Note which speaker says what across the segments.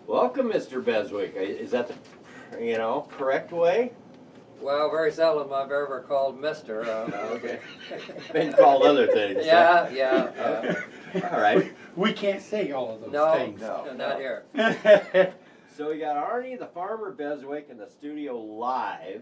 Speaker 1: Welcome, Mr. Beswick. Is that the, correct way?
Speaker 2: Well, very seldom I've ever called Mister.
Speaker 1: Okay. Been called other things.
Speaker 2: Yeah.
Speaker 1: All right.
Speaker 3: We can't say all of those things.
Speaker 2: No, not here.
Speaker 1: So we got Arnie, the farmer Beswick, in the studio live,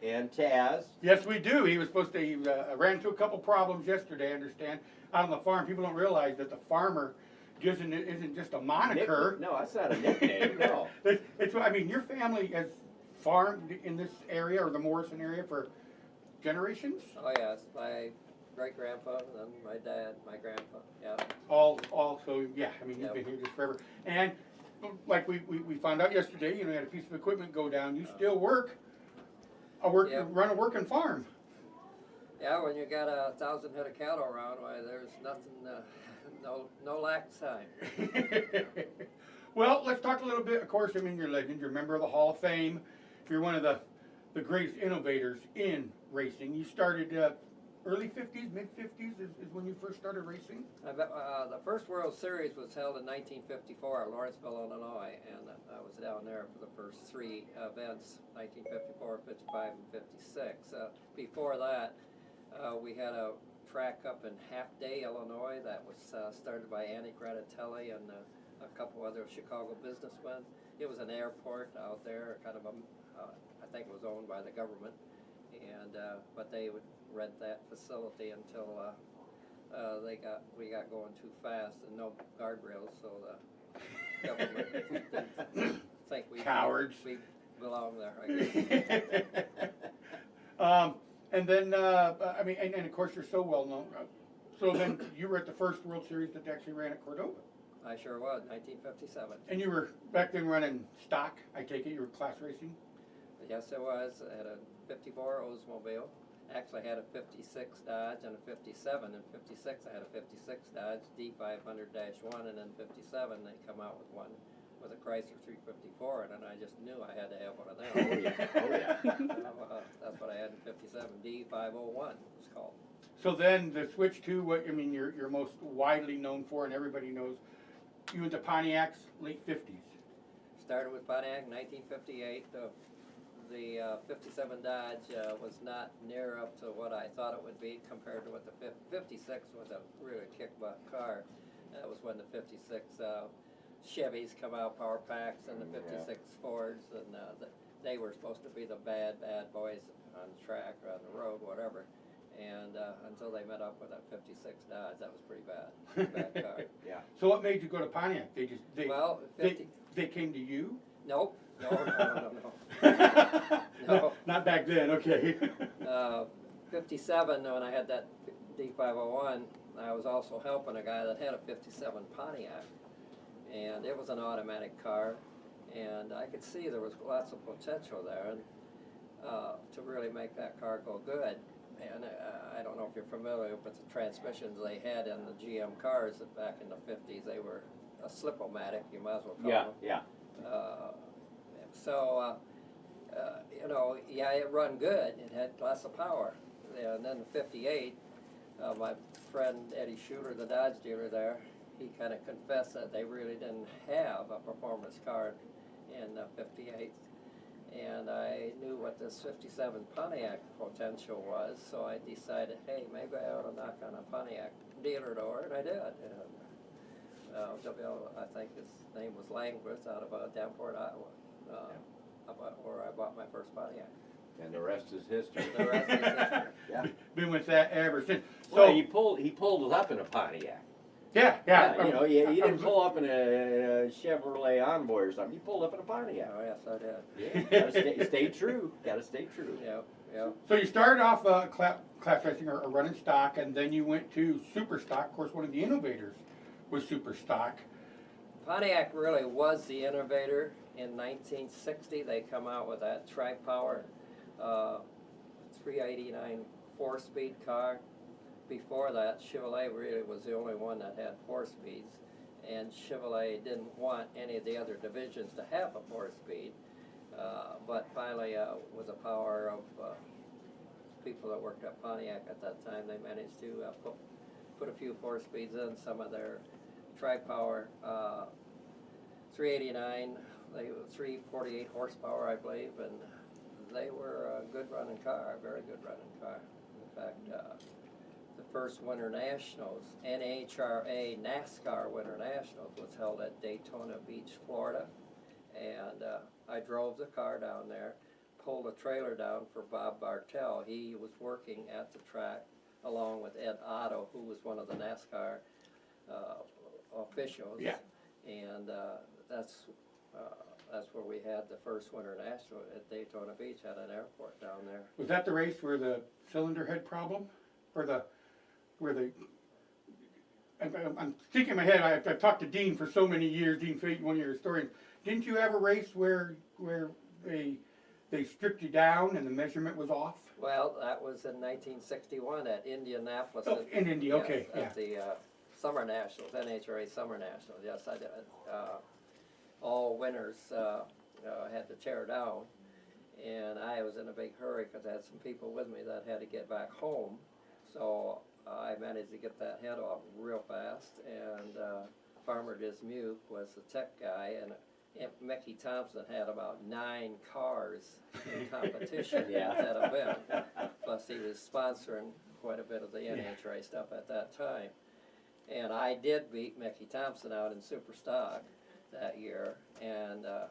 Speaker 1: and Tazz.
Speaker 3: Yes, we do. He was supposed to. He ran into a couple problems yesterday. I understand out on the farm. People don't realize that the farmer isn't just a moniker.
Speaker 1: No, that's not a nickname. No.
Speaker 3: It's. I mean, your family has farmed in this area or the Morrison area for generations.
Speaker 2: Oh yes, my great grandpa, then my dad, my grandpa. Yeah.
Speaker 3: All. So yeah. I mean, you've
Speaker 2: Yep.
Speaker 3: been here just forever. And like we found out yesterday, you had a piece of equipment go down. You still work.
Speaker 2: Yep.
Speaker 3: Run a working farm.
Speaker 2: Yeah, when you got 1,000 head of cattle around, why there's nothing, no lack of time.
Speaker 3: Well, let's talk a little bit. Of course, I mean, you're a legend. You're a member of the Hall of Fame. You're one of the greatest innovators in racing. You started early 50s, mid 50s is when you first started racing?
Speaker 2: The first World Series was held in 1954 at Lawrenceville, Illinois, and I was down there for the first three events, 1954, 55, and 56. Before that, we had a track up in Half Day, Illinois, that was started by Annie and a couple other Chicago businessmen. It was an airport out there, kind of I think it was owned by the government, and but they would rent that facility until we got going too fast and no guardrails, so the government didn't think we belong there, I guess.
Speaker 3: And then I mean, and of course you're so well known. So then you were at the first World Series that actually ran at Cordova.
Speaker 2: I sure was, 1957.
Speaker 3: And you were back then running stock. I take it you were class racing.
Speaker 2: Yes, I was. I had a 54 Oldsmobile. Actually, I had a 56 Dodge and a 57. In 56, I had a 56 Dodge D500-1, and in 57, they come out with one with a Chrysler 354, and I just knew I had to have one of them. That's what I had in 57. D501 it's called.
Speaker 3: So then the switch to what I mean, you're most widely known for, and everybody knows, you went to Pontiac's late 50s.
Speaker 2: Started with Pontiac in 1958. The 57 Dodge was not near up to what I thought it would be compared to what the 56 was. A really kick-butt car. That was when the 56 Chevys come out, power packs, and the 56 Fords, and they were supposed to be the bad boys on the track or on the road, whatever. And until they met up with that 56 Dodge, that was pretty bad. Bad car.
Speaker 1: Yeah.
Speaker 3: So what made you go to Pontiac? They came to you?
Speaker 2: Nope. No.
Speaker 3: No. Not back then, okay.
Speaker 2: 57, when I had that D501, I was also helping a guy that had a 57 Pontiac. And it was an automatic car, and I could see there was lots of potential there, and to really make that car go good. And I don't know if you're familiar with the transmissions they had in the GM cars back in the 50s. They were a slip-o-matic, you might as well call them.
Speaker 1: Yeah.
Speaker 2: It run good. It had lots of power. And then the 58, my friend Eddie Shooter, the Dodge dealer there, he kind of confessed that they really didn't have a performance car in the 58. And I knew what this 57 Pontiac potential was, so I decided, hey, maybe I ought to knock on a Pontiac dealer door, and I did. I think his name was Langworth out of Davenport, Iowa, about where I bought my first Pontiac.
Speaker 1: And the rest is history.
Speaker 2: The rest is history.
Speaker 1: Yeah.
Speaker 3: Been with that ever since. So
Speaker 1: Well, he pulled us up in a Pontiac.
Speaker 3: Yeah.
Speaker 1: You didn't pull up in a Chevrolet Envoy or something. You pulled up in a Pontiac.
Speaker 2: Oh yes, I did.
Speaker 1: Yeah. Gotta stay true. Gotta stay true.
Speaker 2: Yeah.
Speaker 3: So you started off class racing or running stock, and then you went to super stock. Of course, one of the innovators was super stock.
Speaker 2: Pontiac really was the innovator. In 1960, they come out with that tri-power 389 4-speed car. Before that, Chevrolet really was the only one that had 4 speeds, and Chevrolet didn't want any of the other divisions to have a 4-speed. But finally, with the power of people that worked at Pontiac at that time, they managed to put a few 4 speeds in some of their tri-power 389. They were 348 horsepower, I believe, and they were a good running car, a very good running car. In fact, the first Winter Nationals, NHRA NASCAR Winter Nationals, was held at Daytona Beach, Florida, and I drove the car down there, pulled a trailer down for Bob Bartell. He was working at the track along with Ed Otto, who was one of the NASCAR officials.
Speaker 3: Yeah.
Speaker 2: And that's where we had the first Winter National at Daytona Beach at an airport down there.
Speaker 3: Was that the race where the cylinder head problem, or I'm thinking in my head. I've talked to Dean for so many years. Dean Fate, one of your historians. Didn't you have a race where they stripped you down and the measurement was off?
Speaker 2: Well, that was in 1961 at Indianapolis.
Speaker 3: Oh, in India,
Speaker 2: yes,
Speaker 3: okay,
Speaker 2: at the Summer Nationals, NHRA Summer Nationals. Yes, I did. All winners had to tear down, and I was in a big hurry because I had some people with me that had to get back home. So I managed to get that head off real fast, and Farmer Dismuke was the tech guy, and Mickey Thompson had about 9 cars in competition at that event. Plus he was sponsoring quite a bit of the NHRA stuff at that time. And I did beat Mickey Thompson out in super stock that year, and of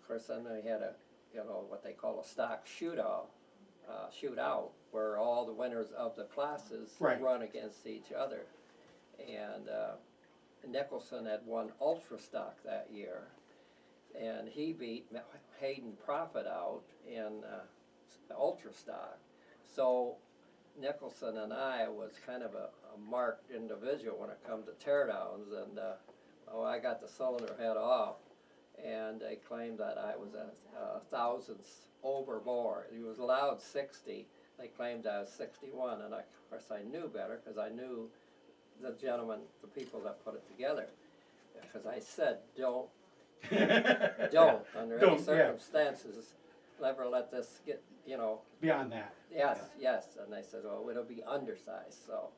Speaker 2: course then we had what they call a stock shootout, where all the winners of the classes run against each other. And Nicholson had won Ultra Stock that year, and he beat Hayden Prophet out in Ultra Stock. So Nicholson and I was kind of a marked individual when it come to teardowns, and I got the cylinder head off, and they claimed that I was a thousandths overboard. He was allowed 60. They claimed I was 61, and of course I knew better because I knew the gentleman, the people that put it together, because I said don't under any circumstances never let this get
Speaker 3: beyond that.
Speaker 2: Yes, and they said, well, it'll be undersized. So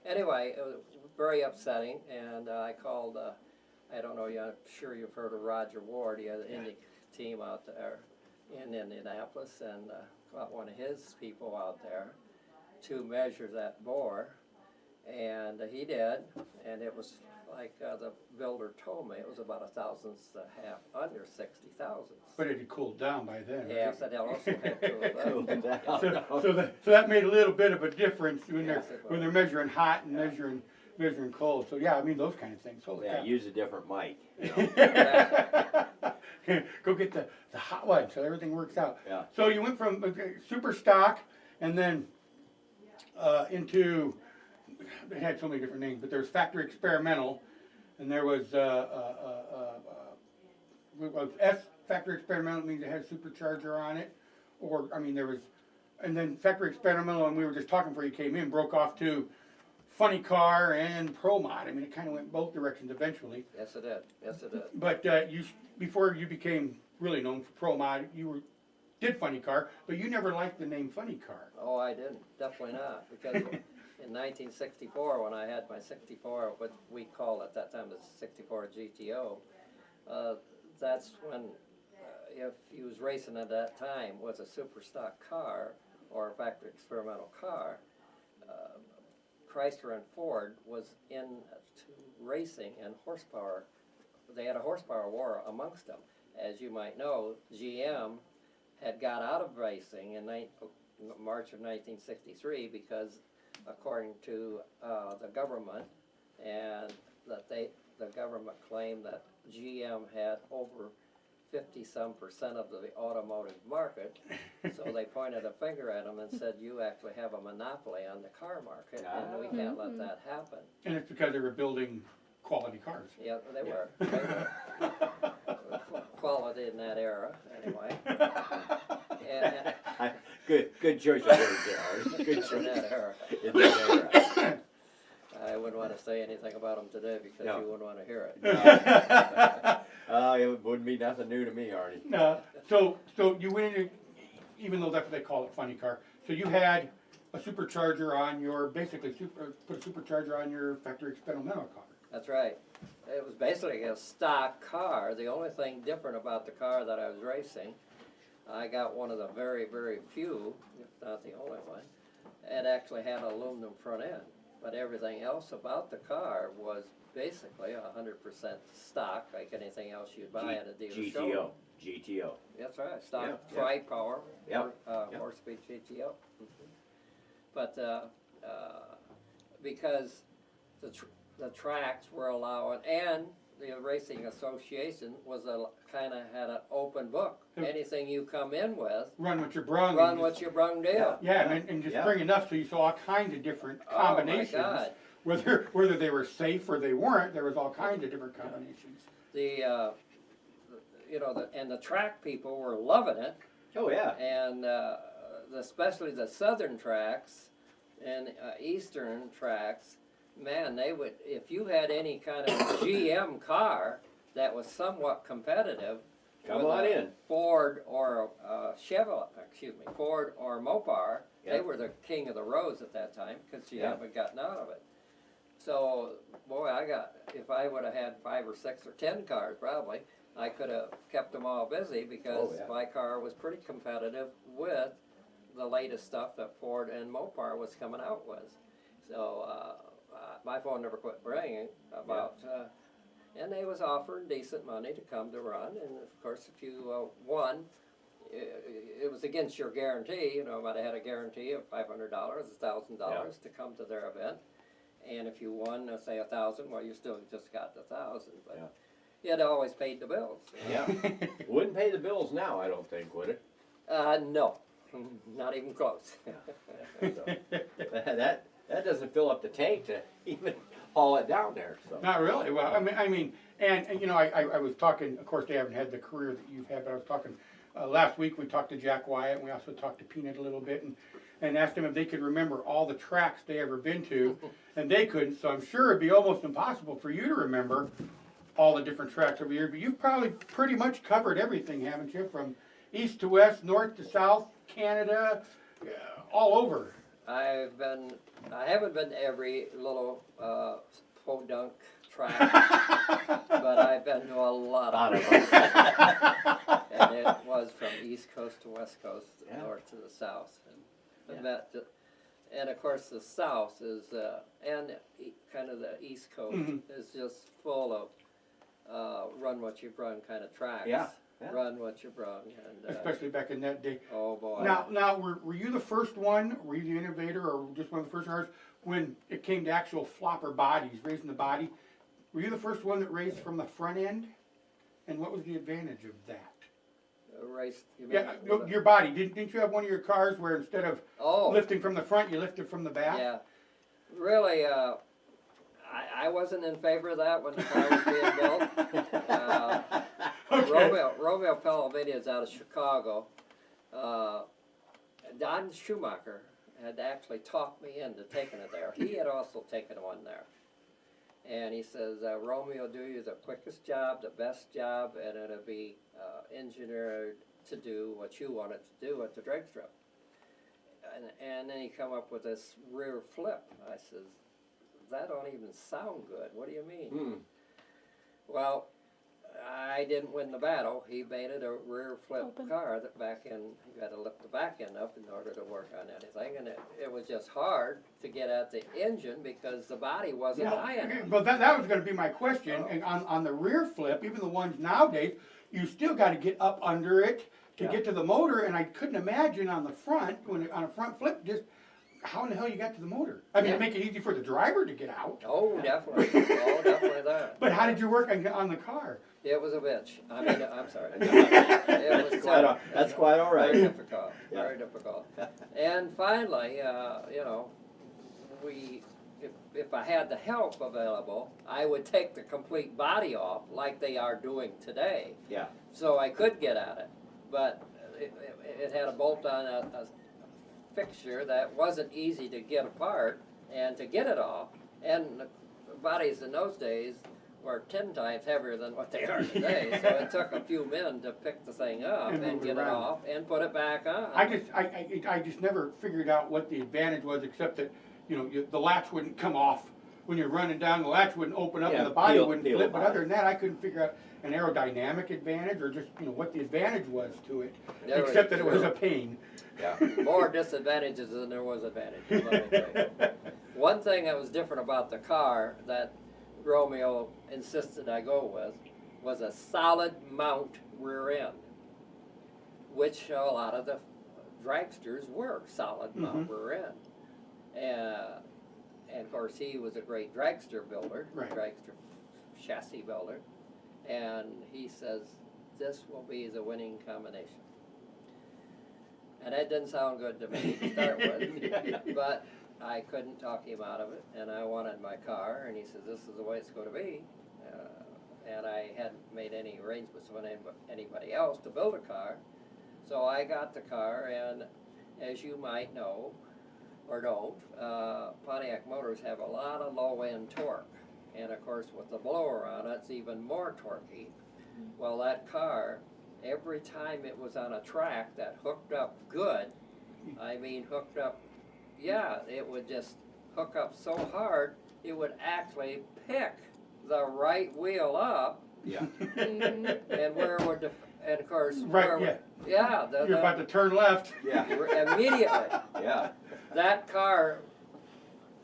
Speaker 2: anyway, it was very upsetting, and I called I don't know, I'm sure you've heard of Roger Ward. He had an Indy team out there in Indianapolis, and got one of his people out there to measure that bore. And he did, and it was like the builder told me, it was about 1/1000th under 60 thousandths.
Speaker 3: But it had cooled down by then.
Speaker 2: Yes,
Speaker 3: right?
Speaker 2: it also had cooled down.
Speaker 3: So that made a little bit of a difference when
Speaker 2: Yes,
Speaker 3: they're measuring hot and measuring cold. So yeah, I mean those kind of things. Holy cow.
Speaker 1: Use a different mic.
Speaker 3: Go get the hot one so everything works out.
Speaker 1: Yeah.
Speaker 3: So you went from super stock and then into, it had so many different names, but there was factory experimental, and there was S factory experimental means it had a supercharger on it, or I mean there was, and then factory experimental, and we were just talking before you came in, broke off to funny car and pro mod. I mean it kind of went both directions eventually.
Speaker 2: Yes, it did. Yes, it did.
Speaker 3: But before you became really known for pro mod, you did funny car, but you never liked the name funny car.
Speaker 2: Oh, I didn't. Definitely not. Because in 1964, when I had my 64, what we called at that time the 64 GTO, that's when, if you was racing at that time was a super stock car or a factory experimental car, Chrysler and Ford was into racing and horsepower. They had a horsepower war amongst them. As you might know, GM had got out of racing in March of 1963 because, according to the government, and that the government claimed that GM had over 50-some% of the automotive market, so they pointed a finger at them and said, you actually have a monopoly on the car market, and we can't let that happen.
Speaker 3: And it's because they were building quality cars.
Speaker 2: Yeah, they were. Quality in that era, anyway. And
Speaker 1: Good choice of words there, Arnie. Good choice.
Speaker 2: in that era.
Speaker 1: In that era.
Speaker 2: I wouldn't want to say anything about them today because you wouldn't want to hear it.
Speaker 1: It wouldn't be nothing new to me, Arnie.
Speaker 3: So you went into, even though that's what they call it, funny car. So you had a supercharger on your, put a supercharger on your factory experimental car.
Speaker 2: That's right. it was basically a stock car. The only thing different about the car that I was racing, I got one of the very, very few, if not the only one, it actually had an aluminum front end. But everything else about the car was basically 100% stock, like anything else you'd buy at a dealer showroom.
Speaker 1: GTO.
Speaker 2: That's right, stock
Speaker 1: Yeah,
Speaker 2: tri-power,
Speaker 1: Yep, yep.
Speaker 2: 4-speed GTO. But because the tracks were allowing, and the Racing Association was kind of had an open book. Anything you come in with,
Speaker 3: Run what you brung.
Speaker 2: run what you brung deal.
Speaker 3: Yeah, and just bring enough so you saw all kinds of different combinations.
Speaker 2: Oh my God.
Speaker 3: Whether they were safe or they weren't, there was all kinds of different combinations.
Speaker 2: The and the track people were loving it,
Speaker 1: Oh, yeah.
Speaker 2: and especially the southern tracks and eastern tracks. Man, they would, if you had any kind of GM car that was somewhat competitive,
Speaker 1: Come
Speaker 2: with
Speaker 1: on
Speaker 2: a
Speaker 1: in.
Speaker 2: Ford or Ford or Mopar, they
Speaker 1: Yep.
Speaker 2: were the king of the roads at that time because you
Speaker 1: Yeah.
Speaker 2: haven't gotten out of it. So, boy, if I would have had 5 or 6 or 10 cars probably, I could have kept them all busy because
Speaker 1: Oh, yeah.
Speaker 2: my car was pretty competitive with the latest stuff that Ford and Mopar was coming out with. So, my phone never quit ringing about, and they was offering decent money to come to run, and of course if you won, it was against your guarantee. You know, might have had a guarantee of $500, $1,000 to come to their event, and if you won, say 1,000, well, you still just got the 1,000, but it always paid the bills.
Speaker 1: Yeah. Wouldn't pay the bills now, I don't think, would it?
Speaker 2: No, not even close.
Speaker 1: So, that doesn't fill up the tank to even haul it down there. So.
Speaker 3: Not really. Well, I mean, and you know, I was talking. Of course, they haven't had the career that you've had, but I was talking last week. We talked to Jack Wyatt, and we also talked to Peanut a little bit, and asked them if they could remember all the tracks they ever been to, and they couldn't. So I'm sure it'd be almost impossible for you to remember all the different tracks over here. But you've probably pretty much covered everything, haven't you? From east to west, north to south, Canada, all over.
Speaker 2: I haven't been to every little podunk track, but I've been to a lot of them. And it was from east coast to west coast, north to the south. And of course the south is, and kind of the east coast is just full of run what you brung kind of tracks.
Speaker 1: Yeah.
Speaker 2: Run what you brung. And,
Speaker 3: Especially back in that day.
Speaker 2: oh boy.
Speaker 3: Now, were you the first one? Were you the innovator, or just one of the first cars when it came to actual flopper bodies, raising the body? Were you the first one that raised from the front end? And what was the advantage of that?
Speaker 2: Race. You mean,
Speaker 3: Yeah, no, your body. Didn't you have one of your cars where instead of lifting from the front, you lifted from the back?
Speaker 2: Yeah, really. I wasn't in favor of that when the car was being built. Romeo Palomini is out of Chicago. Don Schumacher had actually talked me into taking it there. He had also taken one there. And he says, Romeo will do you the quickest job, the best job, and it'll be engineered to do what you want it to do at the drag strip. And then he come up with this rear flip. I says, that don't even sound good. What do you mean? Well, I didn't win the battle. He made it a rear flip car that back end, you had to lift the back end up in order to work on anything. And it was just hard to get at the engine because the body wasn't high enough.
Speaker 3: Well, that was going to be my question. And on the rear flip, even the ones nowadays, you still got to get up under it to get to the motor. And I couldn't imagine on the front, on a front flip, just how in the hell you got to the motor? I mean, to make it easy for the driver to get out.
Speaker 2: Oh, definitely. Oh, definitely that.
Speaker 3: But how did you work on the car?
Speaker 2: It was a bitch. I mean, I'm sorry. It was
Speaker 1: That's quite all right.
Speaker 2: Very difficult. Very difficult. And finally, you know, if I had the help available, I would take the complete body off like they are doing today.
Speaker 1: Yeah.
Speaker 2: So I could get at it, but it had a bolt on a fixture that wasn't easy to get apart and to get it off. And the bodies in those days were 10 times heavier than what they are today. So it took a few men to pick the thing up and get it off and put it back on.
Speaker 3: I just never figured out what the advantage was, except that, you know, the latch wouldn't come off when you're running down, the latch wouldn't open up
Speaker 1: Yeah,
Speaker 3: and the body
Speaker 1: peel-
Speaker 3: wouldn't
Speaker 1: peel
Speaker 3: flip.
Speaker 1: the
Speaker 3: But
Speaker 1: body.
Speaker 3: other than that, I couldn't figure out an aerodynamic advantage or just, what the advantage was to it,
Speaker 2: There was-
Speaker 3: except that it was a pain.
Speaker 1: Yeah.
Speaker 2: More disadvantages than there was advantages, let me tell you. One thing that was different about the car that Romeo insisted I go with was a solid mount rear end, which a lot of the dragsters were solid mount rear end. And of course he was a great dragster builder,
Speaker 3: Right.
Speaker 2: dragster chassis builder, and he says this will be the winning combination. And that didn't sound good to me to start with, but I couldn't talk him out of it, and I wanted my car, and he says, this is the way it's going to be. And I hadn't made any arrangements with anybody else to build a car. So I got the car, and as you might know, or don't, Pontiac motors have a lot of low-end torque. And of course, with the blower on it, it's even more torquey. Well, that car, every time it was on a track that hooked up good, I mean hooked up, yeah, it would just hook up so hard, it would actually pick the right wheel up,
Speaker 1: Yeah.
Speaker 2: and where would the, and of course,
Speaker 3: Right,
Speaker 2: where, yeah,
Speaker 3: You're about to turn left.
Speaker 1: Yeah.
Speaker 2: immediately,
Speaker 1: Yeah.
Speaker 2: that car,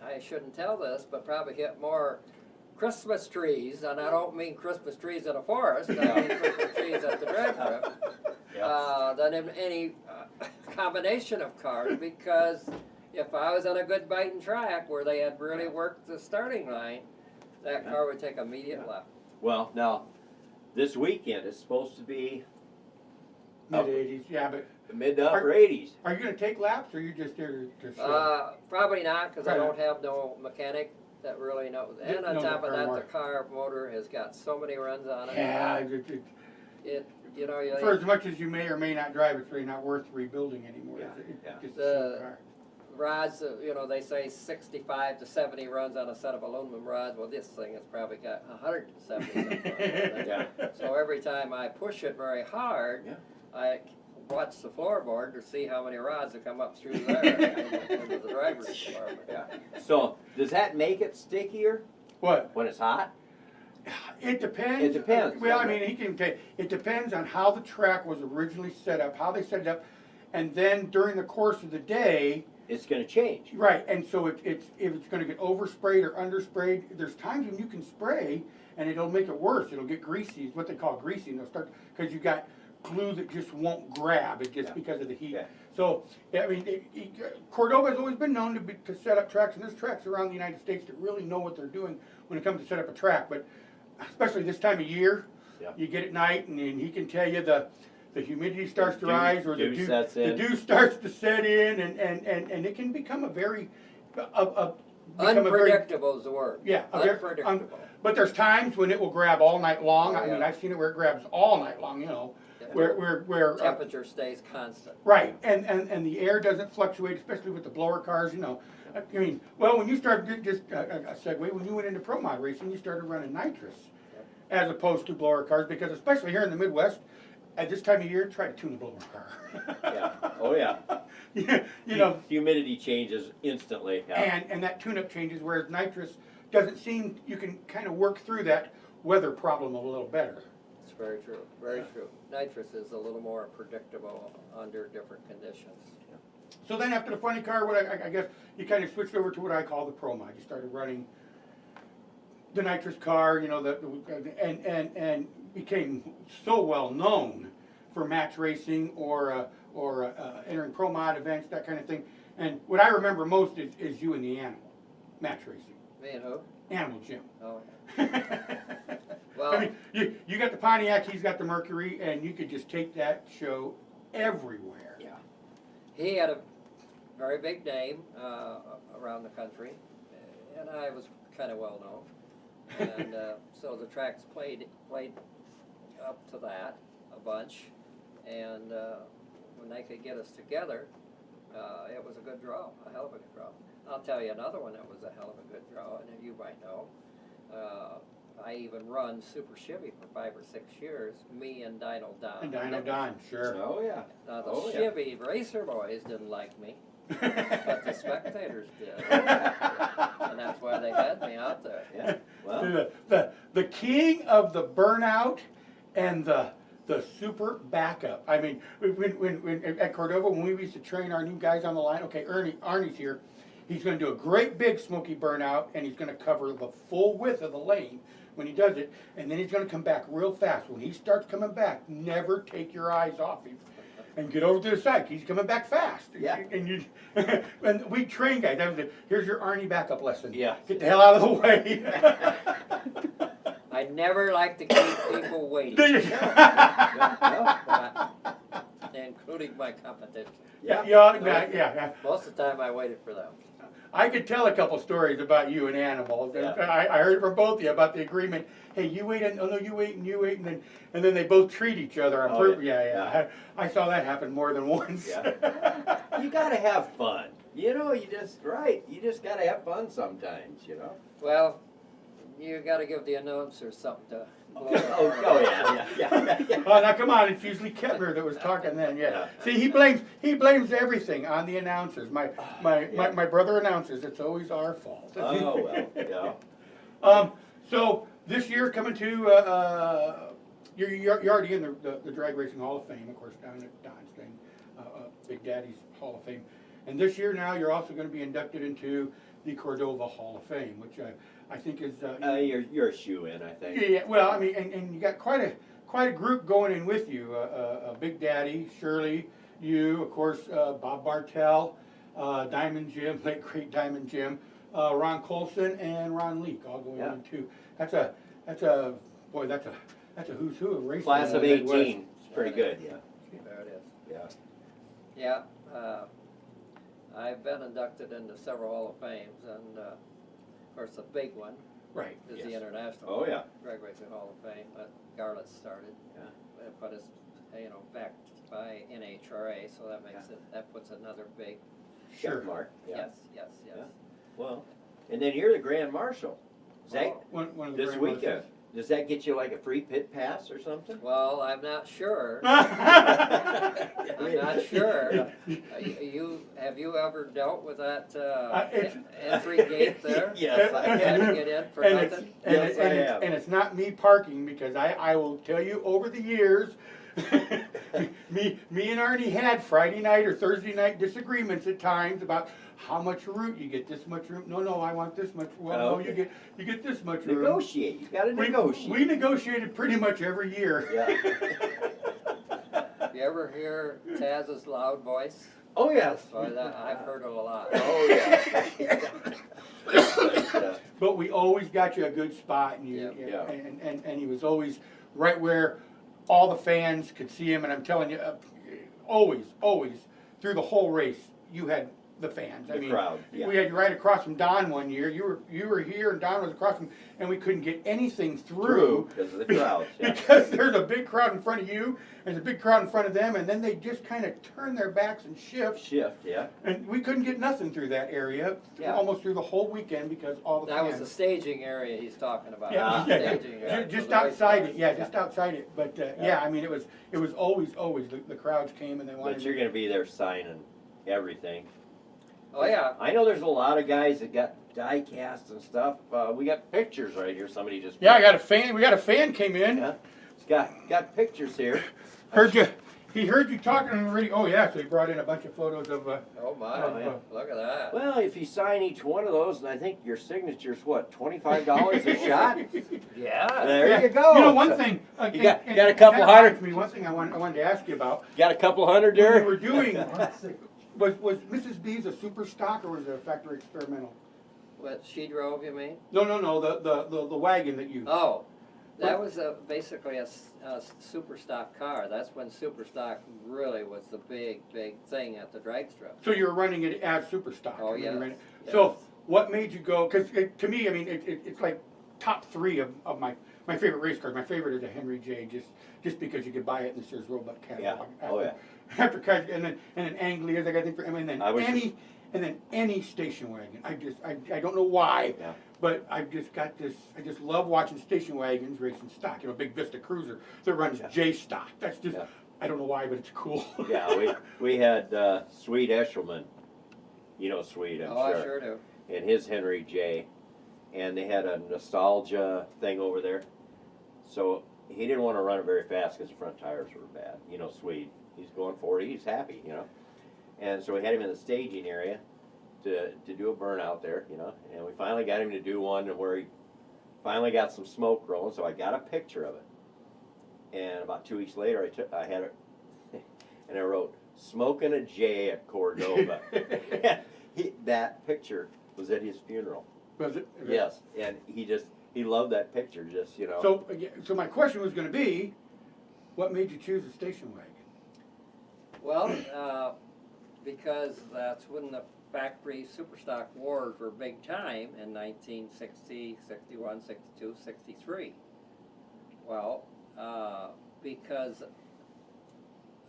Speaker 2: I shouldn't tell this, but probably hit more Christmas trees, and I don't mean Christmas trees in a forest, I mean Christmas trees at the drag strip,
Speaker 1: Yeah.
Speaker 2: than in any combination of cars, because if I was on a good biting track where they had really worked the starting line, that car would take immediate left.
Speaker 1: Well, now, this weekend is supposed to be
Speaker 3: Mid-80s, yeah, but
Speaker 1: mid to upper 80s.
Speaker 3: are you gonna take laps or are you just there to show?
Speaker 2: Probably not, because I
Speaker 3: Right.
Speaker 2: don't have no mechanic that really knows.
Speaker 3: Yeah,
Speaker 2: And on
Speaker 3: knows
Speaker 2: top
Speaker 3: the
Speaker 2: of
Speaker 3: car
Speaker 2: that,
Speaker 3: more.
Speaker 2: the car motor has got so many runs on it.
Speaker 3: Yeah,
Speaker 2: It, you know, you,
Speaker 3: for as much as you may or may not drive, it's really not worth rebuilding anymore.
Speaker 1: Yeah,
Speaker 3: It's
Speaker 1: yeah.
Speaker 3: just
Speaker 2: The-
Speaker 3: a car.
Speaker 2: rods, you know, they say 65 to 70 runs on a set of aluminum rods. Well, this thing has probably got 170 some runs on it.
Speaker 1: Yeah.
Speaker 2: So every time I push it very hard,
Speaker 1: Yeah.
Speaker 2: I watch the floorboard to see how many rods have come up through there into the driver's compartment.
Speaker 1: Yeah. So, does that make it stickier
Speaker 3: What?
Speaker 1: when it's hot?
Speaker 3: It depends.
Speaker 1: It depends,
Speaker 3: Well, I
Speaker 1: doesn't
Speaker 3: mean, he can take, it depends on how the track was originally set up, how they set it up, and then during the course of the day,
Speaker 1: It's going to change.
Speaker 3: right, and so if it's gonna get oversprayed or undersprayed, there's times when you can spray and it'll make it worse, it'll get greasy, it's what they call greasy, and it'll start, cause you got glue that just won't grab, it just
Speaker 1: Yeah.
Speaker 3: because of the heat.
Speaker 1: Yeah.
Speaker 3: So, I mean, Cordova has always been known to set up tracks, and there's tracks around the United States that really know what they're doing when it comes to set up a track, but especially this time of year,
Speaker 1: Yeah.
Speaker 3: you get at night and he can tell you the humidity starts to
Speaker 1: dew-
Speaker 3: rise or the
Speaker 1: dew
Speaker 3: dew,
Speaker 1: sets
Speaker 3: the
Speaker 1: in.
Speaker 3: dew starts to set in and it can become a very, become a very,
Speaker 2: Unpredictable is the word.
Speaker 3: yeah, a very,
Speaker 2: Unpredictable.
Speaker 3: but there's times when it will grab all night long.
Speaker 2: Oh,
Speaker 3: I mean,
Speaker 2: yeah.
Speaker 3: I've seen it where it grabs all night long, you know, where
Speaker 2: Temperature stays constant.
Speaker 3: right, and the air doesn't fluctuate, especially with the blower cars, you know. I mean, well, when you started, just a segue, when you went into pro mod racing, you started running nitrous as opposed to blower cars, because especially here in the Midwest, at this time of year, try to tune a blower car.
Speaker 1: Yeah. Oh, yeah.
Speaker 3: You know,
Speaker 1: Humidity changes instantly. Yeah.
Speaker 3: and that tune-up changes, whereas nitrous doesn't seem, you can kind of work through that weather problem a little better.
Speaker 2: It's very true, very true. Nitrous is a little more predictable under different conditions.
Speaker 3: So then after the funny car, what I guess you kind of switched over to what I call the pro mod. You started running the nitrous car, you know, and became so well known for match racing or entering pro mod events, that kind of thing. And what I remember most is you and the animal match racing.
Speaker 2: Me and who?
Speaker 3: Animal Jim.
Speaker 2: Oh,
Speaker 3: I mean, you got the Pontiac, he's got the Mercury, and you could just take that show everywhere.
Speaker 1: Yeah.
Speaker 2: he had a very big name around the country, and I was kind of well known. And so the tracks played up to that a bunch, and when they could get us together, it was a good draw, a hell of a good draw. I'll tell you another one that was a hell of a good draw, and you might know. I even run Super Chevy for 5 or 6 years, me and Dino Don.
Speaker 3: And Dino Don, sure.
Speaker 1: Oh, yeah.
Speaker 2: Now the
Speaker 1: Oh, yeah.
Speaker 2: Chevy racer boys didn't like me but the spectators did. And that's why they had me out there.
Speaker 1: Yeah. Well,
Speaker 3: The king of the burnout and the super backup. I mean, when at Cordova, when we used to train our new guys on the line, okay, Arnie's here. He's going to do a great big smoky burnout, and he's going to cover the full width of the lane when he does it, and then he's going to come back real fast. When he starts coming back, never take your eyes off him. And get over to the side. He's coming back fast.
Speaker 1: Yeah.
Speaker 3: And you, and we train guys. That was it. Here's your Arnie backup lesson.
Speaker 1: Yeah.
Speaker 3: Get the hell out of the way.
Speaker 2: I never like to keep people waiting, including my competition.
Speaker 3: Yeah.
Speaker 2: Most of the time I waited for them.
Speaker 3: I could tell a couple stories about you and animals.
Speaker 1: Yeah.
Speaker 3: I heard from both of you about the agreement. Hey, you wait, and oh no, you wait, and then they both treat each other on
Speaker 1: Oh,
Speaker 3: purpose.
Speaker 1: yeah.
Speaker 3: Yeah. I saw that happen more than once.
Speaker 1: Yeah. You gotta have fun. You know, you just gotta have fun sometimes, you know?
Speaker 2: Well, you got to give the announcers something to blow their
Speaker 1: Oh,
Speaker 2: horn
Speaker 1: oh
Speaker 2: about.
Speaker 1: yeah.
Speaker 3: Oh, now come on, it's usually Kettner that was talking then. Yeah. See, he blames everything on the announcers. My brother announces. It's always our fault.
Speaker 1: Oh well, yeah.
Speaker 3: So this year coming to you're already in the Drag Racing Hall of Fame, of course, down at Don's thing, Big Daddy's Hall of Fame, and this year now you're also going to be inducted into the Cordova Hall of Fame, which I think is
Speaker 1: You're a shoe-in, I think.
Speaker 3: yeah. Well, I mean, and you got quite a group going in with you. Big Daddy, Shirley, you, of course, Bob Bartell, Diamond Jim, late great Diamond Jim, Ron Colson, and Ron Leak, all going in too. That's a who's who of racing.
Speaker 1: Class of
Speaker 3: in the
Speaker 1: 18.
Speaker 3: Midwest.
Speaker 1: It's pretty good. Yeah.
Speaker 2: There it is.
Speaker 1: Yeah.
Speaker 2: Yeah, I've been inducted into several Hall of Fames, and of course the big one
Speaker 3: Right.
Speaker 2: is
Speaker 1: Yes.
Speaker 2: the International
Speaker 1: Oh yeah.
Speaker 2: Drag Racing Hall of Fame that Garlett started.
Speaker 1: Yeah.
Speaker 2: But it's backed by NHRA, so that makes that puts another big
Speaker 3: Sure.
Speaker 1: Check mark. Yeah.
Speaker 2: yes.
Speaker 1: Yeah. Well, and then you're the Grand Marshal. Is that
Speaker 2: Oh.
Speaker 3: One of the
Speaker 1: this
Speaker 3: grand
Speaker 1: weekend?
Speaker 3: marshals.
Speaker 1: Does that get you like a free pit pass or something?
Speaker 2: Well, I'm not sure.
Speaker 1: I
Speaker 2: I'm not sure. Have you ever dealt with that
Speaker 3: It's-
Speaker 2: entry gate there?
Speaker 1: Yes, I
Speaker 2: Had
Speaker 1: have.
Speaker 2: to get in for
Speaker 3: And it's,
Speaker 2: nothing?
Speaker 1: Yes, I have.
Speaker 3: and it's not me parking, because I will tell you over the years, me and Arnie had Friday night or Thursday night disagreements at times about how much room you get. This much room. No, I want this much. Well, no,
Speaker 1: Okay.
Speaker 3: you get this much room.
Speaker 1: Negotiate. You got to negotiate.
Speaker 3: We negotiated pretty much every year.
Speaker 1: Yeah.
Speaker 2: You ever hear Tazz's loud voice?
Speaker 1: Oh yes.
Speaker 2: Boy, I've heard it a lot.
Speaker 1: Oh yeah. But,
Speaker 3: But we always got you a good spot, and
Speaker 1: Yeah.
Speaker 3: and he was always right where all the fans could see him. And I'm telling you, always through the whole race, you had the fans.
Speaker 1: The crowd, yeah.
Speaker 3: We had you right across from Don one year. You were here, and Don was across from, and we couldn't get anything through
Speaker 1: because of the crowd. Yeah.
Speaker 3: because there's a big crowd in front of you, and there's a big crowd in front of them, and then they just kind of turn their backs and shift.
Speaker 1: Yeah.
Speaker 3: And we couldn't get nothing through that area,
Speaker 1: Yeah.
Speaker 3: almost through the whole weekend, because all the
Speaker 2: That
Speaker 3: fans.
Speaker 2: was the staging area he's talking about.
Speaker 3: Yeah,
Speaker 2: Staging
Speaker 3: yeah.
Speaker 2: area
Speaker 3: Just
Speaker 2: for the race
Speaker 3: outside
Speaker 2: cars.
Speaker 3: it, yeah, just outside it. But yeah, I mean, it was always the crowds came and they wanted.
Speaker 1: But you're going to be there signing everything.
Speaker 2: Oh yeah.
Speaker 1: I know there's a lot of guys that got die casts and stuff. We got pictures right here. Somebody just.
Speaker 3: Yeah, I got a fan. We got a fan came in.
Speaker 1: Yeah. It's got pictures here.
Speaker 3: Heard you. He heard you talking on the radio. Oh yeah, so he brought in a bunch of photos of.
Speaker 2: Oh my.
Speaker 1: yeah.
Speaker 2: Look at that.
Speaker 1: Well, if you sign each one of those, and I think your signature's what, $25 a shot?
Speaker 2: Yeah.
Speaker 1: There
Speaker 3: Yeah.
Speaker 1: you go.
Speaker 3: You know, one thing.
Speaker 1: You got a couple
Speaker 3: that
Speaker 1: hundred.
Speaker 3: reminds me, one thing I wanted to ask you about.
Speaker 1: Got a couple hundred
Speaker 3: When
Speaker 1: there?
Speaker 3: we were doing. Was Mrs. B's a super stock or was it a factory experimental?
Speaker 2: What she drove, you mean?
Speaker 3: No, the wagon that you.
Speaker 2: Oh, that was basically a super stock car. That's when super stock really was the big thing at the drag strip.
Speaker 3: So you were running it as super stock.
Speaker 2: Oh,
Speaker 3: when you
Speaker 2: yes.
Speaker 3: ran it.
Speaker 2: Yes.
Speaker 3: So what made you go? Because to me, I mean, it's like top three of my favorite race cars. My favorite is a Henry J. Just because you could buy it in the Sears Roebuck catalog.
Speaker 1: Yeah. Oh, yeah.
Speaker 3: After and then Anglias, I got to think for and then
Speaker 1: I was
Speaker 3: any station wagon. I don't know why.
Speaker 1: Yeah.
Speaker 3: But I've just got this. I just love watching station wagons racing stock. You know, big Vista Cruiser that runs J stock. That's just.
Speaker 1: Yeah.
Speaker 3: I don't know why, but it's cool.
Speaker 1: Yeah, we had Sweet Eshelman You know Swede, I'm
Speaker 2: Oh,
Speaker 1: sure.
Speaker 2: I sure do.
Speaker 1: And his Henry J. And they had a nostalgia thing over there. So he didn't want to run it very fast because the front tires were bad. You know Swede. He's going 40. He's happy, you know. And so we had him in the staging area to do a burnout there, you know. And we finally got him to do one where he finally got some smoke rolling. So I got a picture of it. And about 2 weeks later, I had it, and I wrote, "Smoking a J at Cordova." That picture was at his funeral.
Speaker 3: Was it?
Speaker 1: Yes, and he loved that picture, just, you know.
Speaker 3: So my question was going to be, what made you choose a station wagon?
Speaker 2: Well, because that's when the factory superstock wars were big time in 1960, 61, 62, 63. Well, because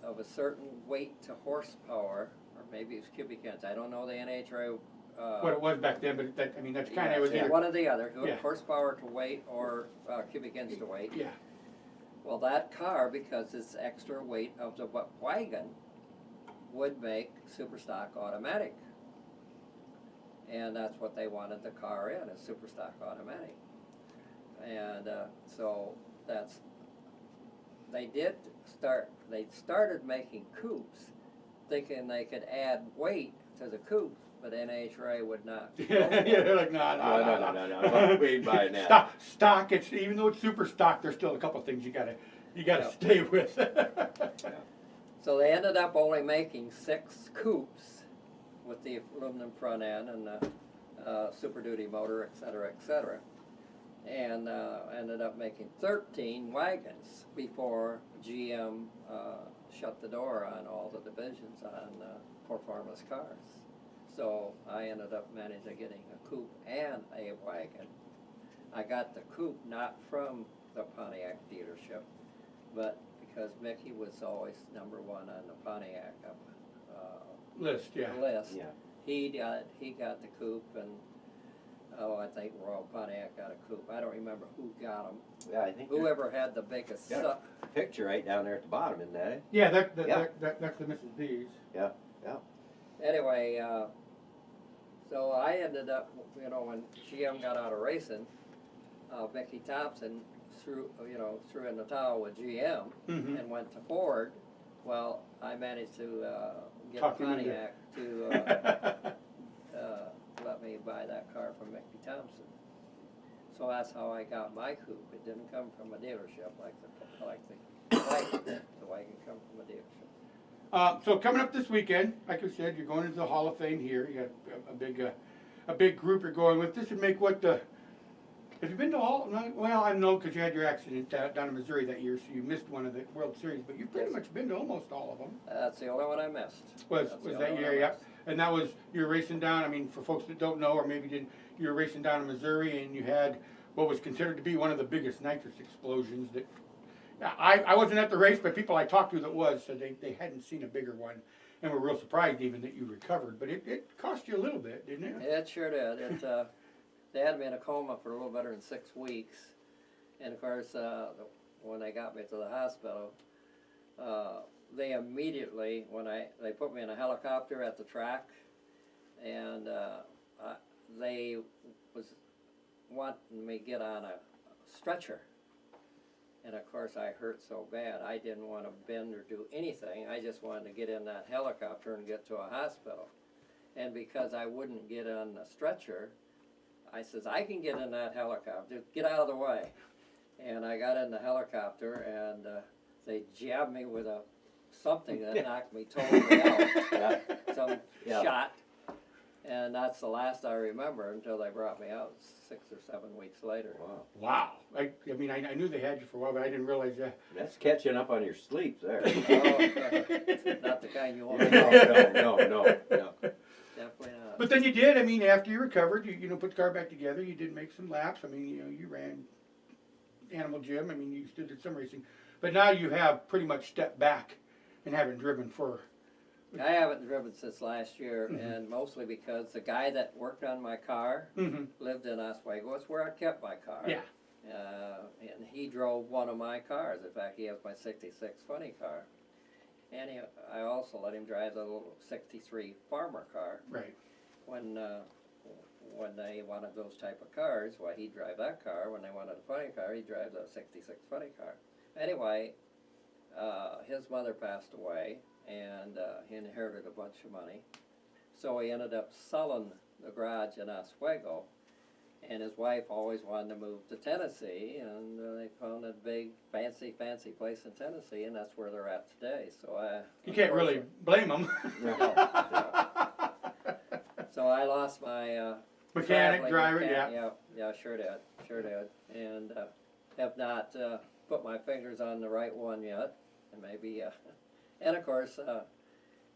Speaker 2: of a certain weight to horsepower, or maybe it's cubic inch, I don't know the NHRA.
Speaker 3: What it was back then, but that, I mean, that's kind of, it was either.
Speaker 2: One or the other,
Speaker 3: Yeah.
Speaker 2: horsepower to weight or cubic inch to weight.
Speaker 3: Yeah.
Speaker 2: Well, that car, because it's extra weight of the wagon, would make superstock automatic. And that's what they wanted the car in, a superstock automatic. And so they started making coupes, thinking they could add weight to the coupes, but NHRA would not.
Speaker 3: Yeah, they're like,
Speaker 1: No, we ain't buying that.
Speaker 3: Stock, it's, even though it's super stock, there's still a couple of things you gotta stay with.
Speaker 2: So they ended up only making 6 coupes with the aluminum front end and the Super Duty motor, et cetera, and ended up making 13 wagons before GM shut the door on all the divisions on Performance cars. So I ended up managing getting a coupe and a wagon. I got the coupe not from the Pontiac dealership, but because Mickey was always #1 on the Pontiac
Speaker 3: List, yeah.
Speaker 1: Yeah.
Speaker 2: He got the coupe, and I think Royal Pontiac got a coupe. I don't remember who got them.
Speaker 1: Yeah, I think
Speaker 2: Whoever had the biggest
Speaker 1: got
Speaker 2: suck.
Speaker 1: a picture right down there at the bottom, isn't that it?
Speaker 3: Yeah,
Speaker 1: Yeah.
Speaker 3: that's the Mrs. B's.
Speaker 1: Yeah.
Speaker 2: Anyway, so I ended up, when GM got out of racing, Mickey Thompson threw in the towel with GM
Speaker 3: Mhm.
Speaker 2: and went to Ford. Well, I managed to get
Speaker 3: Talk him into
Speaker 2: Pontiac to let me buy that car from Mickey Thompson. So that's how I got my coupe. It didn't come from a dealership like the wagon. The wagon come from a dealership.
Speaker 3: So coming up this weekend, like I said, you're going into the Hall of Fame here. You got a big group you're going with. This would make what the. Have you been to all? Well, I know because you had your accident down in Missouri that year, so you missed one of the World Series. But you've pretty much been to almost all of them.
Speaker 2: That's the only one I missed.
Speaker 3: Was
Speaker 2: That's the
Speaker 3: that
Speaker 2: only
Speaker 3: year?
Speaker 2: one I
Speaker 3: Yeah.
Speaker 2: missed.
Speaker 3: And that was you were racing down. I mean, for folks that don't know or maybe didn't, you were racing down in Missouri, and you had what was considered to be one of the biggest nitrous explosions. That I wasn't at the race, but people I talked to that was said they hadn't seen a bigger one, and were real surprised even that you recovered. But it cost you a little bit, didn't it?
Speaker 2: It sure did. They had me in a coma for a little better than 6 weeks. And of course, when they got me to the hospital, they immediately, they put me in a helicopter at the track, and they was wanting me to get on a stretcher. And of course I hurt so bad, I didn't want to bend or do anything. I just wanted to get in that helicopter and get to a hospital. And because I wouldn't get on the stretcher, I says, I can get in that helicopter, get out of the way. And I got in the helicopter, and they jabbed me with something that knocked me totally out. Some shot. And that's the last I remember until they brought me out 6 or 7 weeks later.
Speaker 3: Wow. I mean, I knew they had you for a while, but I didn't realize that.
Speaker 1: That's catching up on your sleep there.
Speaker 2: Not the kind you want.
Speaker 1: No.
Speaker 2: Definitely not.
Speaker 3: But then you did. I mean, after you recovered, you put the car back together. You did make some laps. I mean, you ran Animal Gym. I mean, you still did some racing. But now you have pretty much stepped back and haven't driven for.
Speaker 2: I haven't driven since last year, and mostly because the guy that worked on my car lived in Oswego. It's where I kept my car.
Speaker 3: Yeah.
Speaker 2: And he drove one of my cars. In fact, he has my '66 funny car. And I also let him drive the little '63 farmer car.
Speaker 3: Right.
Speaker 2: when they wanted those type of cars, why he'd drive that car. When they wanted a funny car, he'd drive the '66 funny car. Anyway, his mother passed away, and he inherited a bunch of money. So he ended up selling the garage in Oswego, and his wife always wanted to move to Tennessee, and they found a big, fancy place in Tennessee, and that's where they're at today. So
Speaker 3: you can't really blame them.
Speaker 2: No. So I lost my
Speaker 3: Mechanic, driver, yeah.
Speaker 2: Yeah, sure did, and have not put my fingers on the right one yet, and maybe, and of course,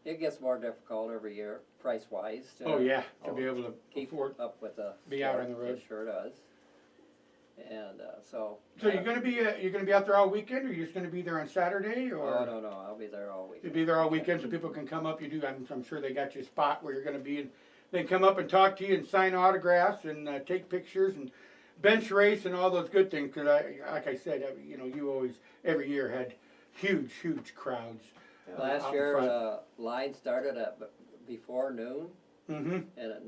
Speaker 2: it gets more difficult every year, price-wise.
Speaker 3: Oh yeah, to be able to
Speaker 2: keep
Speaker 3: afford
Speaker 2: up with the
Speaker 3: be out on the road.
Speaker 2: It sure does. And so.
Speaker 3: So you're gonna be out there all weekend, or you're just gonna be there on Saturday, or?
Speaker 2: Oh no, I'll be there all weekend.
Speaker 3: You'll be there all weekend, so people can come up. I'm sure they got you a spot where you're gonna be, and they can come up and talk to you and sign autographs and take pictures and bench race and all those good things. Because like I said, you always every year had huge crowds.
Speaker 2: Last year, the line started at before noon, and it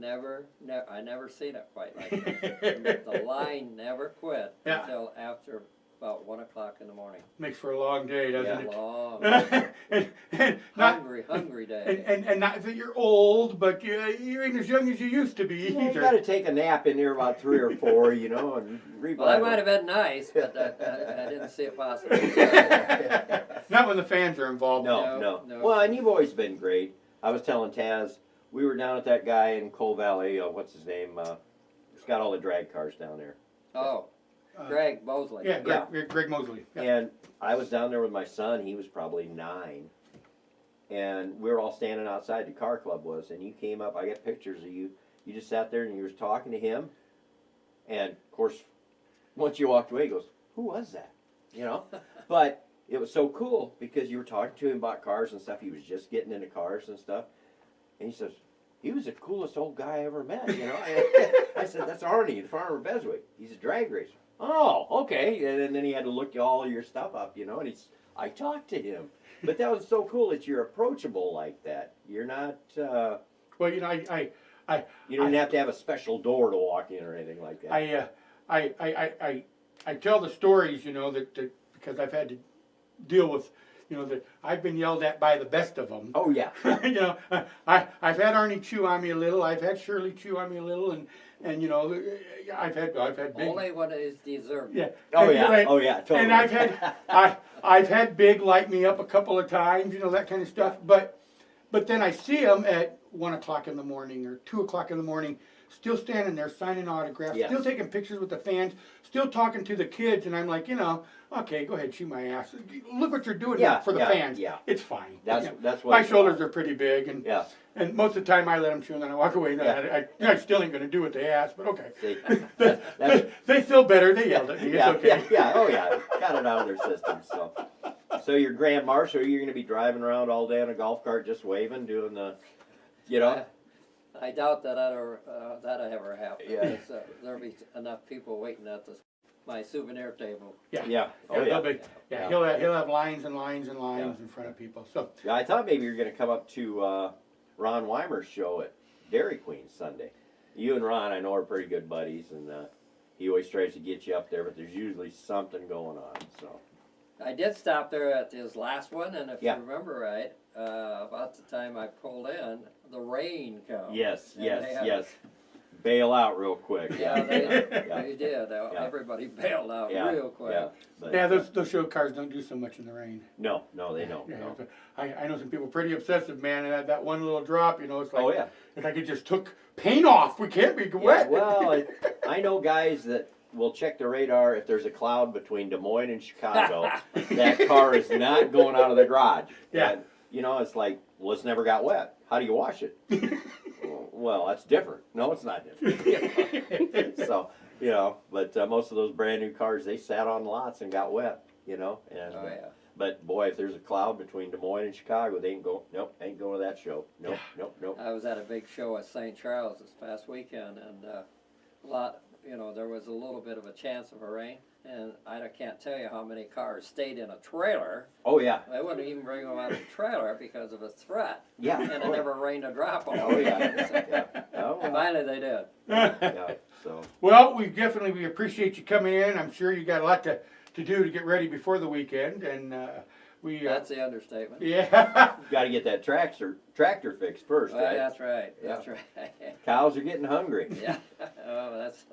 Speaker 2: I never seen it quite like that. The line never quit until after about 1 o'clock in the morning.
Speaker 3: Makes for a long day, doesn't it?
Speaker 2: Long.
Speaker 3: and
Speaker 2: hungry day.
Speaker 3: And not that you're old, but you ain't as young as you used to be
Speaker 1: Yeah,
Speaker 3: either.
Speaker 1: you got to take a nap in there about 3 or 4, and revive.
Speaker 2: Well, that might have been nice, but I didn't see it possible.
Speaker 3: Not when the fans are involved.
Speaker 1: No. Well, and you've always been great. I was telling Tazz, we were down at that guy in Coal Valley, what's his name? He's got all the drag cars down there.
Speaker 2: Oh, Greg Mosley.
Speaker 3: Yeah, Greg Mosley. Yeah.
Speaker 1: And I was down there with my son. He was probably 9. And we were all standing outside, the car club was, and you came up. I got pictures of you. You just sat there and you were talking to him. And, of course, once you walked away, he goes, who was that? But it was so cool because you were talking to him about cars and stuff. He was just getting into cars and stuff. And he says, he was the coolest old guy I ever met, I said, that's Arnie, the farmer of Beswick. He's a drag racer. Oh, okay. And then he had to look all your stuff up, and I talked to him. But that was so cool that you're approachable like that. You're not,
Speaker 3: Well,
Speaker 1: you don't have to have a special door to walk in or anything like that.
Speaker 3: I tell the stories, that because I've had to deal with, that I've been yelled at by the best of them.
Speaker 1: Oh, yeah.
Speaker 3: I've had Arnie chew on me a little. I've had Shirley chew on me a little, and I've had big.
Speaker 2: Only when it is deserved.
Speaker 3: Yeah.
Speaker 1: Oh,
Speaker 3: and,
Speaker 1: yeah. Oh, yeah. Totally.
Speaker 3: And I've had Big light me up a couple of times, that kind of stuff. But then I see him at 1 o'clock in the morning or 2 o'clock in the morning, still standing there signing autographs,
Speaker 1: Yes.
Speaker 3: still taking pictures with the fans, still talking to the kids, and I'm like, okay, go ahead, chew my ass. Look what you're doing for the fans.
Speaker 1: Yeah.
Speaker 3: It's fine.
Speaker 1: That's what
Speaker 3: my shoulders are pretty big, and
Speaker 1: yeah.
Speaker 3: And most of the time I let them chew, and then I walk away. And I still ain't going to do what they ask, but okay.
Speaker 1: See,
Speaker 3: they feel better. They yelled at me. It's okay.
Speaker 1: Yeah. Oh, yeah. Got it out of their system. So your Grand Marshal, you're going to be driving around all day in a golf cart, just waving, doing the,
Speaker 2: I doubt that ever happen.
Speaker 1: Yeah.
Speaker 2: Because, there'll be enough people waiting at my souvenir table.
Speaker 1: Yeah. Oh,
Speaker 3: yeah. He'll have lines and lines and lines in front of people. So
Speaker 1: yeah, I thought maybe you were going to come up to Ron Weimer's show at Dairy Queen Sunday. You and Ron, I know, are pretty good buddies, and he always tries to get you up there, but there's usually something going on. So
Speaker 2: I did stop there at his last one, and if
Speaker 1: Yeah.
Speaker 2: you remember right, about the time I pulled in, the rain came.
Speaker 1: yes.
Speaker 2: And
Speaker 1: Bail out real quick.
Speaker 2: Yeah,
Speaker 1: Yeah.
Speaker 2: they did. Everybody bailed out
Speaker 1: Yeah,
Speaker 2: real quick.
Speaker 1: yeah. But,
Speaker 3: those show cars don't do so much in the rain.
Speaker 1: No, they don't.
Speaker 3: Yeah,
Speaker 1: No.
Speaker 3: I know some people pretty obsessive, man, and that one little drop, it's like,
Speaker 1: Oh, yeah.
Speaker 3: it's like it just took paint off. We can't be
Speaker 1: Yeah,
Speaker 3: wet.
Speaker 1: well, I know guys that will check the radar if there's a cloud between Des Moines and Chicago. That car is not going out of the garage.
Speaker 3: Yeah.
Speaker 1: And, it's like, well, it's never got wet. How do you wash it? Well, that's different. No, it's not different. So, but most of those brand new cars, they sat on lots and got wet, And,
Speaker 2: Oh, yeah.
Speaker 1: But boy, if there's a cloud between Des Moines and Chicago, they ain't going to that show. Nope.
Speaker 2: I was at a big show at St. Charles this past weekend, and a you know, there was a little bit of a chance of a rain, and I can't tell you how many cars stayed in a trailer.
Speaker 1: Oh, yeah.
Speaker 2: They wouldn't even bring them out of the trailer because of a threat.
Speaker 1: Yeah.
Speaker 2: And it
Speaker 1: Oh,
Speaker 2: never rained a drop on them.
Speaker 1: Oh, yeah. Yeah. Oh, well.
Speaker 2: Finally, they did.
Speaker 1: Yeah, so.
Speaker 3: Well, we appreciate you coming in. I'm sure you got a lot to do to get ready before the weekend, and we.
Speaker 2: That's the understatement.
Speaker 3: Yeah.
Speaker 1: Got to get that tractor fixed first,
Speaker 2: Well,
Speaker 1: right?
Speaker 2: that's right.
Speaker 1: Yeah.
Speaker 2: That's right.
Speaker 1: Cows are getting hungry.
Speaker 2: Yeah. Oh, that's.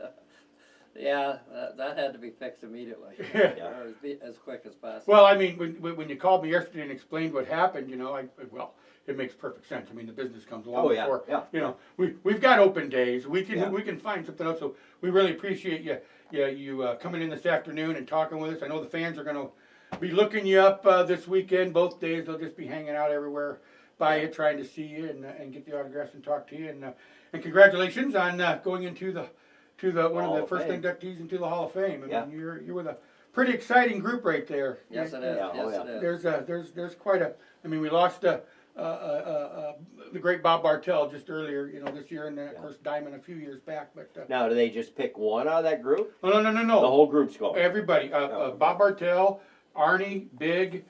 Speaker 2: Yeah, that had to be fixed immediately.
Speaker 1: Yeah.
Speaker 2: As quick as possible.
Speaker 3: Well, I mean, when you called me yesterday and explained what happened, you know, well, it makes perfect sense. I mean, the business comes along
Speaker 1: Oh, yeah,
Speaker 3: before.
Speaker 1: yeah.
Speaker 3: You know, we've got open days. We can
Speaker 1: Yeah.
Speaker 3: find something else. So we really appreciate you coming in this afternoon and talking with us. I know the fans are going to be looking you up this weekend. Both days they'll just be hanging out everywhere by you, trying to see you and get the autographs and talk to you. And congratulations on going into the one of
Speaker 1: Hall
Speaker 3: the
Speaker 1: of
Speaker 3: first
Speaker 1: Fame.
Speaker 3: inductees into the Hall of Fame. I
Speaker 1: Yeah.
Speaker 3: mean, you're with a pretty exciting group right there.
Speaker 2: Yes, it is.
Speaker 1: Yeah, oh,
Speaker 2: Yes,
Speaker 1: yeah.
Speaker 2: it is.
Speaker 3: There's quite a. I mean, we lost the great Bob Bartell just earlier, you know, this year, and then of
Speaker 1: Yeah.
Speaker 3: course Diamond a few years back. But
Speaker 1: Now, do they just pick one out of that group?
Speaker 3: no.
Speaker 1: The whole group's going.
Speaker 3: Everybody,
Speaker 1: Oh.
Speaker 3: Bob Bartell, Arnie, Big,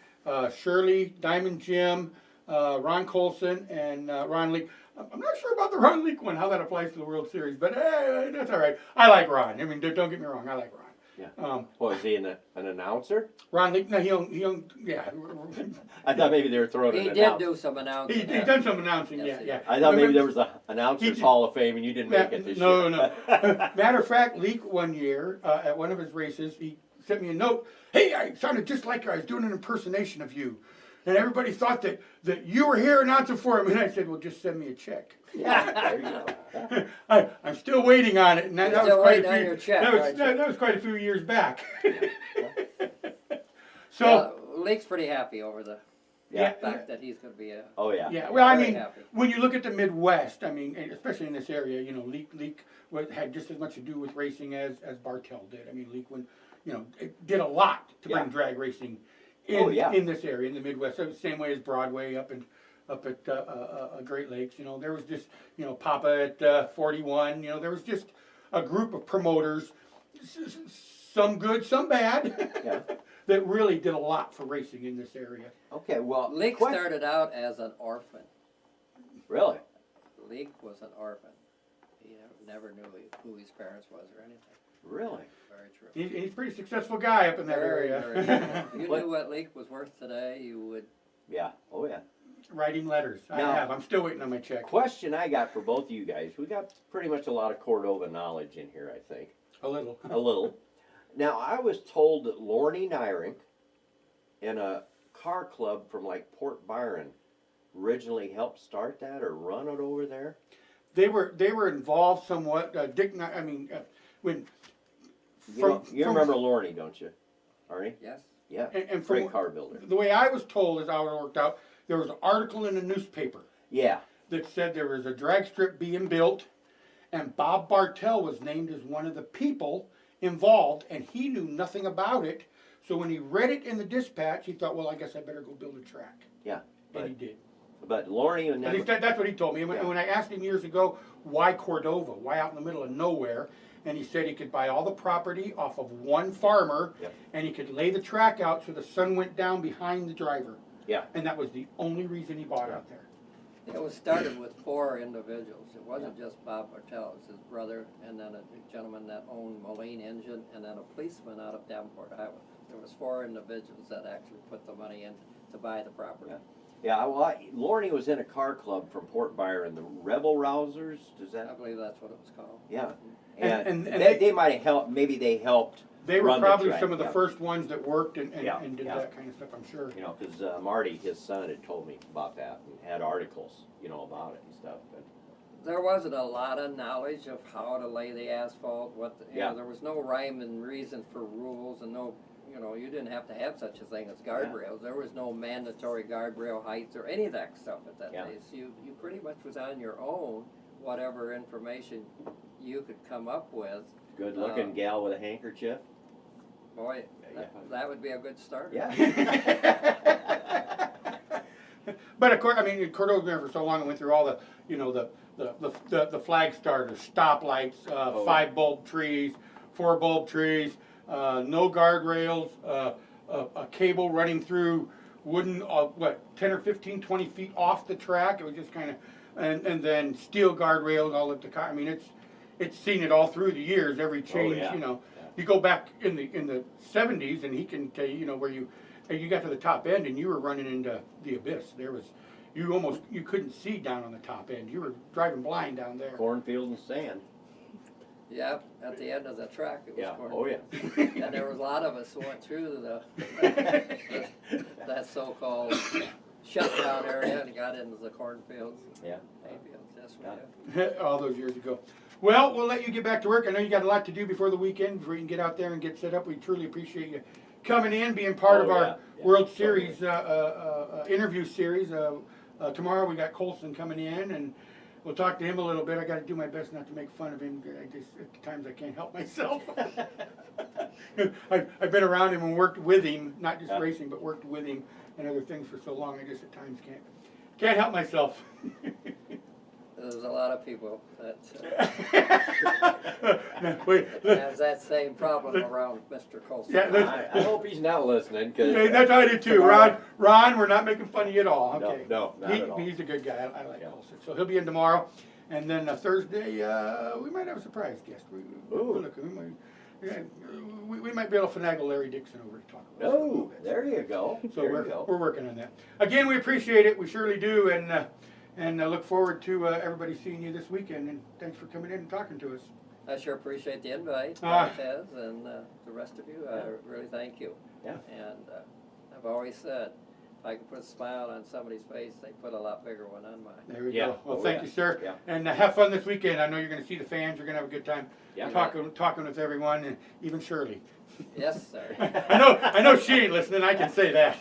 Speaker 3: Shirley, Diamond Jim, Ron Colson, and Ron Leake. I'm not sure about the Ron Leake one, how that applies to the World Series, but that's all right. I like Ron. I mean, don't get me wrong, I like Ron.
Speaker 1: Yeah. Well, is he an announcer?
Speaker 3: Ron Leake, no, yeah.
Speaker 1: I thought maybe they were throwing
Speaker 2: He
Speaker 1: an
Speaker 2: did
Speaker 1: announcer.
Speaker 2: do some announcing.
Speaker 3: He's done some announcing,
Speaker 2: Yes, he
Speaker 3: yeah.
Speaker 2: did.
Speaker 1: I thought maybe
Speaker 3: Remember-
Speaker 1: there was a Announcers Hall of Fame and you didn't make it this
Speaker 3: No.
Speaker 1: year.
Speaker 3: Matter of fact, Leake one year at one of his races, he sent me a note. Hey, I sounded just like you. I was doing an impersonation of you, and everybody thought that you were here announcing for him. And I said, well, just send me a check.
Speaker 1: Yeah, there you go.
Speaker 3: I'm still waiting on it, and that
Speaker 2: You're
Speaker 3: was
Speaker 2: still
Speaker 3: quite a
Speaker 2: waiting on
Speaker 3: few.
Speaker 2: your check,
Speaker 3: that, was,
Speaker 2: aren't you?
Speaker 3: that was quite a few years back. So
Speaker 2: Yeah, Leake's pretty happy over the
Speaker 3: yeah,
Speaker 2: fact that he's going to be a.
Speaker 1: Oh, yeah.
Speaker 3: yeah. Well, I
Speaker 2: Very
Speaker 3: mean,
Speaker 2: happy.
Speaker 3: when you look at the Midwest, I mean, and especially in this area, you know, Leake had just as much to do with racing as Bartell did. I mean, Leake, it did a lot to bring
Speaker 1: Yeah.
Speaker 3: drag racing
Speaker 1: Oh, yeah.
Speaker 3: in this area, in the Midwest. So the same way as Broadway up at Great Lakes. You know, there was just, you know, Papa at 41. You know, there was just a group of promoters, some good, some bad,
Speaker 1: Yeah.
Speaker 3: that really did a lot for racing in this area.
Speaker 1: Okay, well.
Speaker 2: Leake
Speaker 1: quick-
Speaker 2: started out as an orphan.
Speaker 1: Really?
Speaker 2: Leake was an orphan. He never knew who his parents was or anything.
Speaker 1: Really?
Speaker 2: Very true.
Speaker 3: He's a pretty successful guy up in that
Speaker 2: Very,
Speaker 3: area.
Speaker 2: very true. If you knew what Leake was worth today, you would.
Speaker 1: Yeah. Oh, yeah.
Speaker 3: Writing letters.
Speaker 1: Now-
Speaker 3: I have. I'm still waiting on my check.
Speaker 1: Question I got for both of you guys. We got pretty much a lot of Cordova knowledge in here, I think.
Speaker 3: A little.
Speaker 1: A little. Now, I was told that Lorne Nyrink and a car club from like Port Byron originally helped start that or run it over there.
Speaker 3: They were involved somewhat. When
Speaker 1: You remember Lorne, don't you, Arnie?
Speaker 2: Yes.
Speaker 1: Yeah.
Speaker 3: and from
Speaker 1: Great car builder.
Speaker 3: the way I was told is how it worked out. There was an article in a newspaper
Speaker 1: Yeah.
Speaker 3: that said there was a drag strip being built, and Bob Bartell was named as one of the people involved, and he knew nothing about it. So when he read it in the dispatch, he thought, well, I guess I better go build a track.
Speaker 1: Yeah.
Speaker 3: And he
Speaker 1: But,
Speaker 3: did.
Speaker 1: but Lorne
Speaker 3: At
Speaker 1: never.
Speaker 3: least that's what he told me. And
Speaker 1: Yeah.
Speaker 3: when I asked him years ago, why Cordova? Why out in the middle of nowhere? And he said he could buy all the property off of one farmer,
Speaker 1: Yep.
Speaker 3: and he could lay the track out so the sun went down behind the driver.
Speaker 1: Yeah.
Speaker 3: And that was the only reason he bought out there.
Speaker 2: It was started with 4 individuals. It wasn't just Bob Bartell. It was his brother, and then a gentleman that owned Moline Engine, and then a policeman out of Davenport, Iowa. There was 4 individuals that actually put the money in to buy the property.
Speaker 1: Yeah. Yeah, well, Lorne was in a car club from Port Byron, the Rebel Rousers. Does
Speaker 2: I
Speaker 1: that?
Speaker 2: believe that's what it was called.
Speaker 1: Yeah.
Speaker 3: And
Speaker 1: they might have helped. Maybe they helped.
Speaker 3: They were
Speaker 1: run the
Speaker 3: probably
Speaker 1: track,
Speaker 3: some of the
Speaker 1: yeah.
Speaker 3: first ones that worked and
Speaker 1: Yeah,
Speaker 3: did
Speaker 1: yeah.
Speaker 3: that kind of stuff, I'm sure.
Speaker 1: You know, because Marty, his son, had told me about that and had articles, you know, about it and stuff. But
Speaker 2: There wasn't a lot of knowledge of how to lay the asphalt.
Speaker 1: Yeah.
Speaker 2: There was no rhyme and reason for rules, and no, you know, you didn't have to have such a thing as guardrails. There was no mandatory guardrail heights or any of that stuff at that
Speaker 1: Yeah.
Speaker 2: day. So you pretty much was on your own, whatever information you could come up with.
Speaker 1: good-looking gal with a handkerchief.
Speaker 2: Boy,
Speaker 1: Yeah.
Speaker 2: that would be a good start.
Speaker 1: Yeah.
Speaker 3: But of course, I mean, Cordova's been there for so long and went through all the, you know, the the flag starters, stoplights,
Speaker 1: Oh,
Speaker 3: 5 bulb trees, 4 bulb trees, no guardrails, a cable running through wooden, 10 or 15, 20 feet off the track. It was just kind of, and then steel guardrails all at the car. I mean, it's seen it all through the years, every change,
Speaker 1: yeah.
Speaker 3: you know. You go back in the 70s, and he can tell you, you know, where you got to the top end and you were running into the abyss. There was, you couldn't see down on the top end. You were driving blind down there.
Speaker 1: Cornfield and sand.
Speaker 2: Yep, at the end of the track it was
Speaker 1: Yeah.
Speaker 2: corn.
Speaker 1: Oh yeah.
Speaker 2: And there was a lot of us who went through that so-called shutdown area and got into the cornfields.
Speaker 1: Yeah.
Speaker 2: Hayfields, yes, we
Speaker 1: Got
Speaker 2: did.
Speaker 3: All those years ago. Well, we'll let you get back to work. I know you got a lot to do before the weekend, before you can get out there and get set up. We truly appreciate you coming in, being part of our
Speaker 1: yeah.
Speaker 3: World Series interview series. Tomorrow we got Colson coming in, and we'll talk to him a little bit. I got to do my best not to make fun of him. I just, at times I can't help myself. I've been around him and worked with him, not just racing, but worked with him and other things for so long. I just at times can't help myself.
Speaker 2: There's a lot of people that
Speaker 3: Wait,
Speaker 2: has that same problem around Mr. Colson.
Speaker 3: Yeah,
Speaker 1: I hope he's not listening, because
Speaker 3: that's how I do too.
Speaker 1: tomorrow-
Speaker 3: Ron, we're not making fun of you at all. Okay.
Speaker 1: No, not at all.
Speaker 3: He's a good guy. I like
Speaker 1: Yeah.
Speaker 3: Colson. So he'll be in tomorrow, and then Thursday we might have a surprise guest.
Speaker 1: Ooh.
Speaker 3: We might be able to finagle Larry Dixon over to talk about. it a little
Speaker 1: Oh,
Speaker 3: bit.
Speaker 1: there you go.
Speaker 3: So
Speaker 1: There
Speaker 3: we're
Speaker 1: you go.
Speaker 3: working on that. Again, we appreciate it. We surely do, and look forward to everybody seeing you this weekend. And thanks for coming in and talking to us.
Speaker 2: I sure appreciate the invite,
Speaker 3: Ah.
Speaker 2: Tazz, and the rest of you. I really thank you.
Speaker 1: Yeah.
Speaker 2: And I've always said, if I can put a smile on somebody's face, they put a lot bigger one on mine.
Speaker 3: There we
Speaker 1: Yeah.
Speaker 3: go. Well,
Speaker 1: Oh,
Speaker 3: thank
Speaker 1: yeah.
Speaker 3: you, sir.
Speaker 1: Yeah.
Speaker 3: And have fun this weekend. I know you're going to see the fans. You're going to have a good time
Speaker 1: Yeah.
Speaker 3: talking with everyone, and even Shirley.
Speaker 2: Yes, sir.
Speaker 3: I know she ain't listening. I can say that.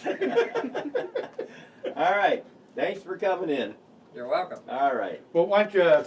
Speaker 1: All right. Thanks for coming in.
Speaker 2: You're welcome.
Speaker 1: All right.
Speaker 3: Well, why don't you